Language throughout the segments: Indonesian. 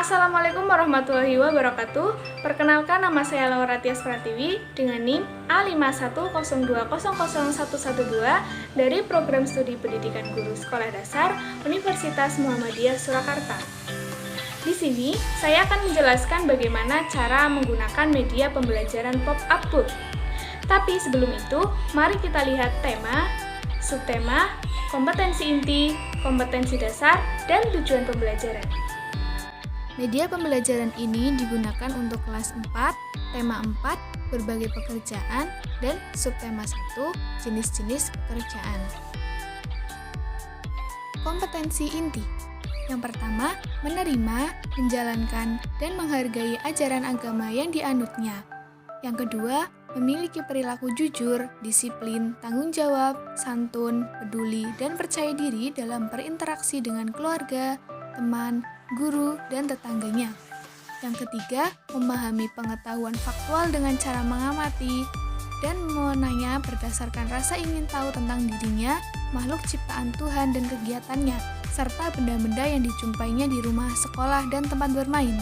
Assalamualaikum warahmatullahi wabarakatuh. Perkenalkan, nama saya Laura Tias Pratiwi dengan NIM A5102001112 dari Program Studi Pendidikan Guru Sekolah Dasar Universitas Muhammadiyah Surakarta. Di sini, saya akan menjelaskan bagaimana cara menggunakan media pembelajaran pop-up book. Tapi sebelum itu, mari kita lihat tema, subtema, kompetensi inti, kompetensi dasar, dan tujuan pembelajaran. Media pembelajaran ini digunakan untuk kelas 4, tema 4, berbagai pekerjaan, dan subtema 1, jenis-jenis pekerjaan. Kompetensi inti. Yang pertama, menerima, menjalankan, dan menghargai ajaran agama yang dianutnya. Yang kedua, memiliki perilaku jujur, disiplin, tanggung jawab, santun, peduli, dan percaya diri dalam berinteraksi dengan keluarga, teman, guru, dan tetangganya. Yang ketiga, memahami pengetahuan faktual dengan cara mengamati dan menanya berdasarkan rasa ingin tahu tentang dirinya, makhluk ciptaan Tuhan dan kegiatannya, serta benda-benda yang dijumpainya di rumah, sekolah, dan tempat bermain.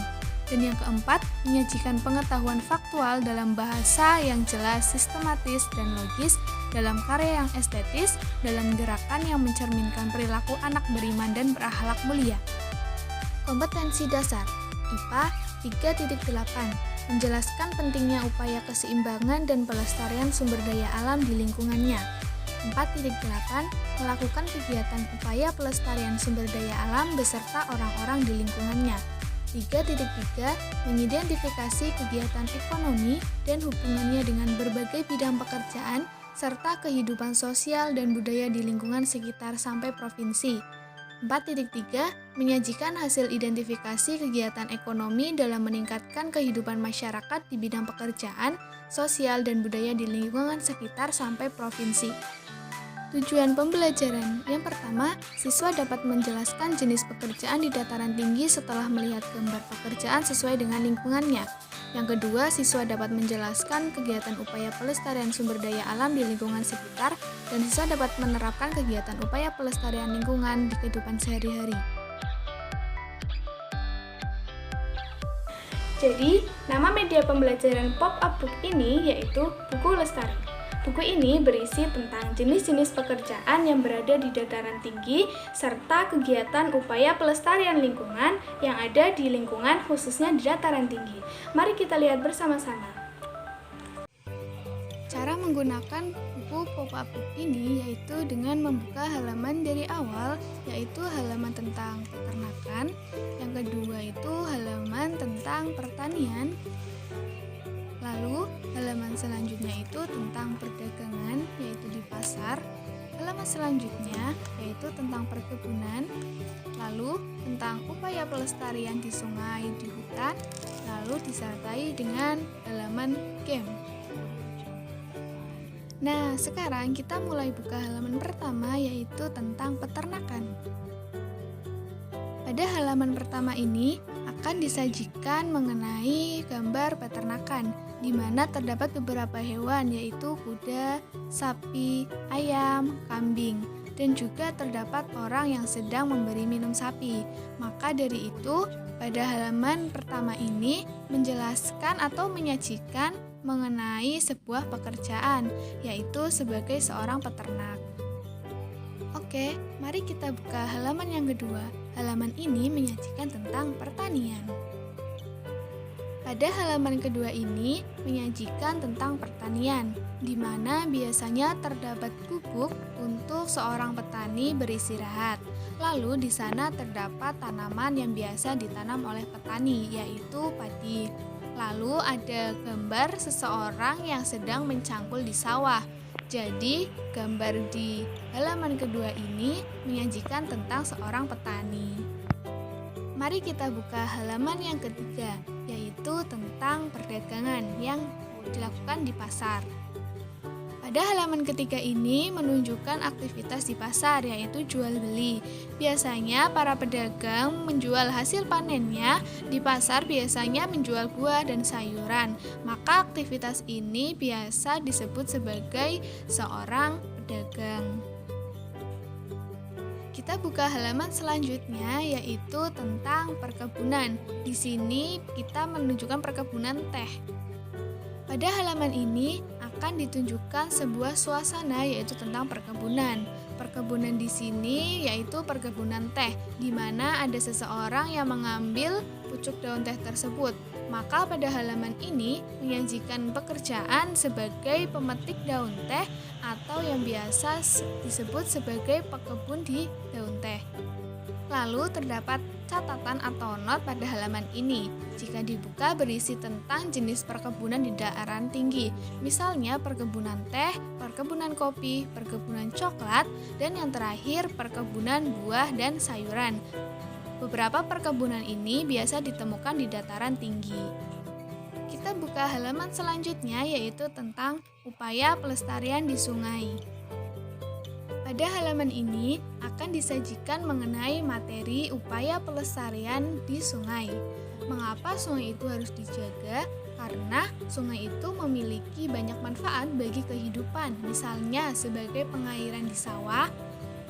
Dan yang keempat, menyajikan pengetahuan faktual dalam bahasa yang jelas, sistematis, dan logis, dalam karya yang estetis, dalam gerakan yang mencerminkan perilaku anak beriman dan berakhlak mulia. Kompetensi dasar IPA 3.8 menjelaskan pentingnya upaya keseimbangan dan pelestarian sumber daya alam di lingkungannya. 4.8 melakukan kegiatan upaya pelestarian sumber daya alam beserta orang-orang di lingkungannya. 3.3 mengidentifikasi kegiatan ekonomi dan hubungannya dengan berbagai bidang pekerjaan serta kehidupan sosial dan budaya di lingkungan sekitar sampai provinsi. 4.3 menyajikan hasil identifikasi kegiatan ekonomi dalam meningkatkan kehidupan masyarakat di bidang pekerjaan, sosial, dan budaya di lingkungan sekitar sampai provinsi. Tujuan pembelajaran. Yang pertama, siswa dapat menjelaskan jenis pekerjaan di dataran tinggi setelah melihat gambar pekerjaan sesuai dengan lingkungannya. Yang kedua, siswa dapat menjelaskan kegiatan upaya pelestarian sumber daya alam di lingkungan sekitar, dan siswa dapat menerapkan kegiatan upaya pelestarian lingkungan di kehidupan sehari-hari. Jadi, nama media pembelajaran pop-up book ini yaitu Buku Lestari. Buku ini berisi tentang jenis-jenis pekerjaan yang berada di dataran tinggi serta kegiatan upaya pelestarian lingkungan yang ada di lingkungan khususnya di dataran tinggi. Mari kita lihat bersama-sama. Cara menggunakan buku pop-up book ini yaitu dengan membuka halaman dari awal, yaitu halaman tentang peternakan. Yang kedua itu halaman tentang pertanian. Lalu, halaman selanjutnya itu tentang perdagangan, yaitu di pasar. Halaman selanjutnya yaitu tentang perkebunan. Lalu, tentang upaya pelestarian di sungai, di hutan. Lalu disertai dengan halaman game. Nah, sekarang kita mulai buka halaman pertama, yaitu tentang peternakan. Pada halaman pertama ini akan disajikan mengenai gambar peternakan, di mana terdapat beberapa hewan yaitu kuda, sapi, ayam, kambing, dan juga terdapat orang yang sedang memberi minum sapi. Maka dari itu, pada halaman pertama ini menjelaskan atau menyajikan mengenai sebuah pekerjaan, yaitu sebagai seorang peternak. Oke, mari kita buka halaman yang kedua. Halaman ini menyajikan tentang pertanian. Pada halaman kedua ini menyajikan tentang pertanian, di mana biasanya terdapat gubuk untuk seorang petani beristirahat. Lalu di sana terdapat tanaman yang biasa ditanam oleh petani, yaitu padi. Lalu ada gambar seseorang yang sedang mencangkul di sawah. Jadi, gambar di halaman kedua ini menyajikan tentang seorang petani. Mari kita buka halaman yang ketiga, yaitu tentang perdagangan yang dilakukan di pasar. Pada halaman ketiga ini menunjukkan aktivitas di pasar, yaitu jual beli. Biasanya para pedagang menjual hasil panennya, di pasar biasanya menjual buah dan sayuran. Maka aktivitas ini biasa disebut sebagai seorang pedagang. Kita buka halaman selanjutnya yaitu tentang perkebunan. Di sini kita menunjukkan perkebunan teh. Pada halaman ini akan ditunjukkan sebuah suasana yaitu tentang perkebunan. Perkebunan di sini yaitu perkebunan teh, di mana ada seseorang yang mengambil pucuk daun teh tersebut. Maka pada halaman ini menyajikan pekerjaan sebagai pemetik daun teh atau yang biasa disebut sebagai pekebun di daun teh. Lalu terdapat catatan atau not pada halaman ini. Jika dibuka berisi tentang jenis perkebunan di dataran tinggi. Misalnya perkebunan teh, perkebunan kopi, perkebunan coklat, dan yang terakhir perkebunan buah dan sayuran. Beberapa perkebunan ini biasa ditemukan di dataran tinggi. Kita buka halaman selanjutnya yaitu tentang upaya pelestarian di sungai. Pada halaman ini akan disajikan mengenai materi upaya pelestarian di sungai. Mengapa sungai itu harus dijaga? Karena sungai itu memiliki banyak manfaat bagi kehidupan, misalnya sebagai pengairan di sawah,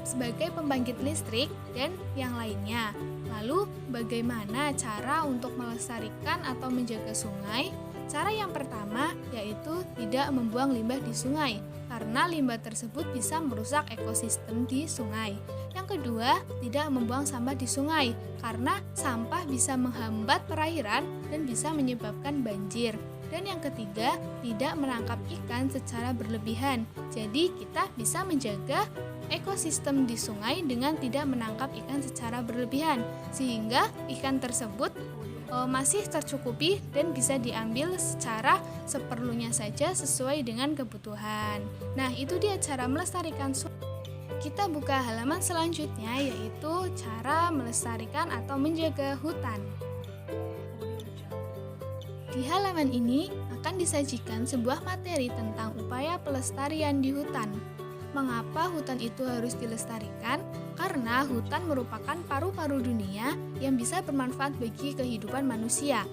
sebagai pembangkit listrik, dan yang lainnya. Lalu, bagaimana cara untuk melestarikan atau menjaga sungai? Cara yang pertama yaitu tidak membuang limbah di sungai, karena limbah tersebut bisa merusak ekosistem di sungai. Yang kedua, tidak membuang sampah di sungai, karena sampah bisa menghambat perairan dan bisa menyebabkan banjir. Dan yang ketiga, tidak menangkap ikan secara berlebihan. Jadi, kita bisa menjaga ekosistem di sungai dengan tidak menangkap ikan secara berlebihan, sehingga ikan tersebut masih tercukupi dan bisa diambil secara seperlunya saja sesuai dengan kebutuhan. Nah, itu dia cara melestarikan sungai. Kita buka halaman selanjutnya yaitu cara melestarikan atau menjaga hutan. Di halaman ini akan disajikan sebuah materi tentang upaya pelestarian di hutan. Mengapa hutan itu harus dilestarikan? Karena hutan merupakan paru-paru dunia yang bisa bermanfaat bagi kehidupan manusia.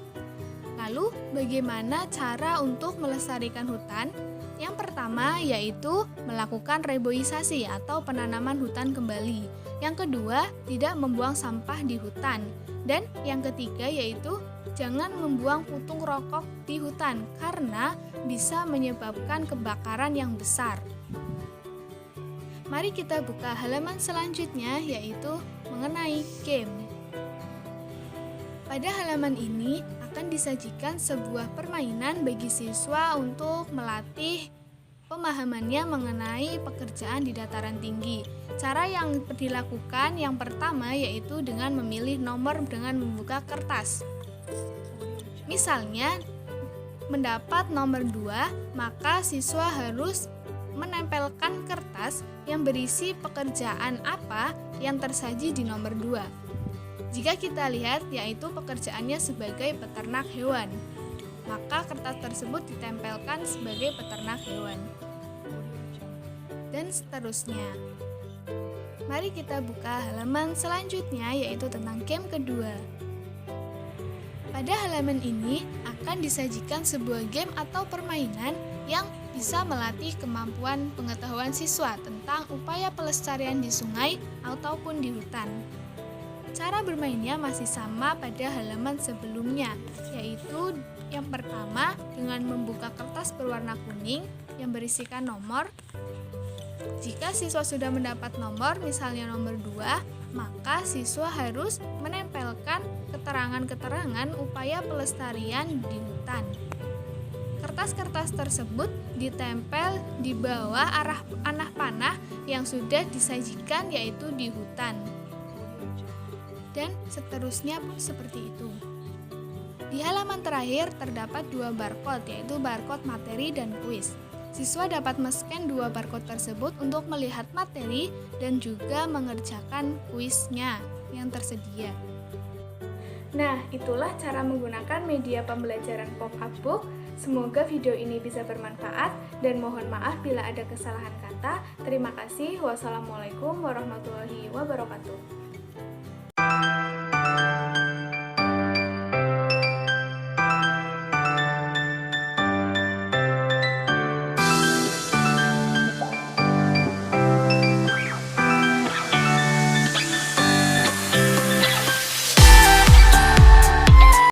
Lalu, bagaimana cara untuk melestarikan hutan? Yang pertama yaitu melakukan reboisasi atau penanaman hutan kembali. Yang kedua, tidak membuang sampah di hutan. Dan yang ketiga yaitu jangan membuang puntung rokok di hutan karena bisa menyebabkan kebakaran yang besar. Mari kita buka halaman selanjutnya yaitu mengenai game. Pada halaman ini akan disajikan sebuah permainan bagi siswa untuk melatih pemahamannya mengenai pekerjaan di dataran tinggi. Cara yang dilakukan yang pertama yaitu dengan memilih nomor dengan membuka kertas. Misalnya mendapat nomor 2, maka siswa harus menempelkan kertas yang berisi pekerjaan apa yang tersaji di nomor 2. Jika kita lihat yaitu pekerjaannya sebagai peternak hewan, maka kertas tersebut ditempelkan sebagai peternak hewan. Dan seterusnya. Mari kita buka halaman selanjutnya yaitu tentang game kedua. Pada halaman ini akan disajikan sebuah game atau permainan yang bisa melatih kemampuan pengetahuan siswa tentang upaya pelestarian di sungai ataupun di hutan. Cara bermainnya masih sama pada halaman sebelumnya, yaitu yang pertama dengan membuka kertas berwarna kuning yang berisikan nomor. Jika siswa sudah mendapat nomor, misalnya nomor 2, maka siswa harus menempelkan keterangan-keterangan upaya pelestarian di hutan. Kertas-kertas tersebut ditempel di bawah arah panah yang sudah disajikan yaitu di hutan. Dan seterusnya pun seperti itu. Di halaman terakhir terdapat 2 barcode yaitu barcode materi dan kuis. Siswa dapat men-scan 2 barcode tersebut untuk melihat materi dan juga mengerjakan kuisnya yang tersedia. Nah, itulah cara menggunakan media pembelajaran pop-up book. Semoga video ini bisa bermanfaat dan mohon maaf bila ada kesalahan kata. Terima kasih. Wassalamualaikum warahmatullahi wabarakatuh.